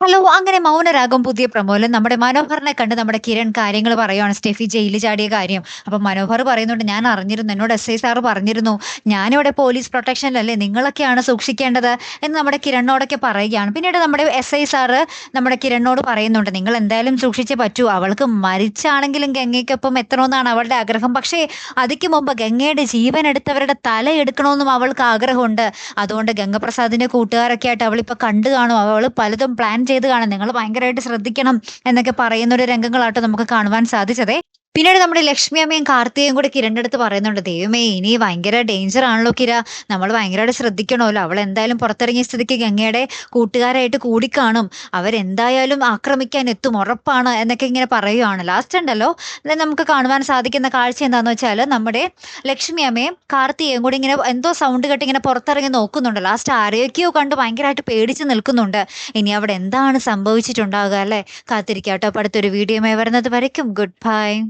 Hello! അങ്ങനെ മൗനരാഗം പുതിയ പ്രൊമോയില് നമ്മുടെ മനോഹറിനെ കണ്ട് നമ്മുടെ കിരൺ കാര്യങ്ങൾ പറയുവാണ്. സ്റ്റെഫി ജയിലിൽ ചാടിയ കാര്യം. അപ്പൊ മനോഹർ പറയുന്നുണ്ട്, "ഞാൻ അറിഞ്ഞിരുന്നു. എന്നോട് എസ്ഐ സാറ് പറഞ്ഞിരുന്നു. ഞാനിവിടെ പോലീസ് പ്രൊട്ടക്ഷനിലല്ലേ, നിങ്ങളൊക്കെയാണ് സൂക്ഷിക്കേണ്ടത്" എന്ന് നമ്മുടെ കിരണിനോടൊക്കെ പറയുകയാണ്. പിന്നീട് നമ്മുടെ എസ്ഐ സാറ് നമ്മുടെ കിരണിനോട് പറയുന്നുണ്ട്, "നിങ്ങൾ എന്തായാലും സൂക്ഷിച്ചേ പറ്റൂ. അവൾക്ക് മരിച്ചാണെങ്കിലും ഗംഗയ്ക്കൊപ്പം എത്തണമെന്നാണ് അവളുടെ ആഗ്രഹം. പക്ഷേ അതിക്ക് മുമ്പ് ഗംഗയുടെ ജീവൻ എടുത്തവരുടെ തല എടുക്കണമെന്നും അവൾക്ക് ആഗ്രഹമുണ്ട്. അതുകൊണ്ട് ഗംഗപ്രസാദിന്റെ കൂട്ടുകാരൊക്കെ ആയിട്ട് അവളിപ്പോ കണ്ടു കാണും. അവള് പലതും പ്ലാൻ ചെയ്ത് കാണും. നിങ്ങൾ ഭയങ്കരമായിട്ട് ശ്രദ്ധിക്കണം" എന്നൊക്കെ പറയുന്ന ഒരു രംഗങ്ങളാട്ടോ നമുക്ക് കാണുവാൻ സാധിച്ചതേ. പിന്നീട് നമ്മുടെ ലക്ഷ്മി അമ്മയും കാർത്തികയും കൂടി കിരണിന്റെ അടുത്ത് പറയുന്നുണ്ട്, "ദൈവമേ, ഇനി ഭയങ്കര ഡേഞ്ചർ ആണല്ലോ കിര. നമ്മൾ ഭയങ്കരമായിട്ട് ശ്രദ്ധിക്കണമല്ലോ. അവൾ എന്തായാലും പുറത്തിറങ്ങിയ സ്ഥിതിക്ക് ഗംഗയുടെ കൂട്ടുകാരായിട്ട് കൂടിക്കാണും. അവരെന്തായാലും ആക്രമിക്കാൻ എത്തും ഉറപ്പാണ്" എന്നൊക്കെ ഇങ്ങനെ പറയുവാണ്. ലാസ്റ്റ് ഉണ്ടല്ലോ, നമുക്ക് കാണുവാൻ സാധിക്കുന്ന കാഴ്ച എന്താന്ന് വെച്ചാല് നമ്മുടെ ലക്ഷ്മി അമ്മയും കാർത്തികയും കൂടി ഇങ്ങനെ എന്തോ സൗണ്ട് കേട്ട് ഇങ്ങനെ പുറത്തിറങ്ങി നോക്കുന്നുണ്ട്. ലാസ്റ്റ് ആരെയൊക്കെയോ കണ്ട് ഭയങ്കരമായിട്ട് പേടിച്ച് നിൽക്കുന്നുണ്ട്. ഇനി അവിടെ എന്താണ് സംഭവിച്ചിട്ടുണ്ടാകുക അല്ലേ? കാത്തിരിക്കാട്ടോ. അപ്പൊ അടുത്തൊരു വീഡിയോയുമായി വരുന്നത് വരയ്ക്കും ഗുഡ് ബൈ.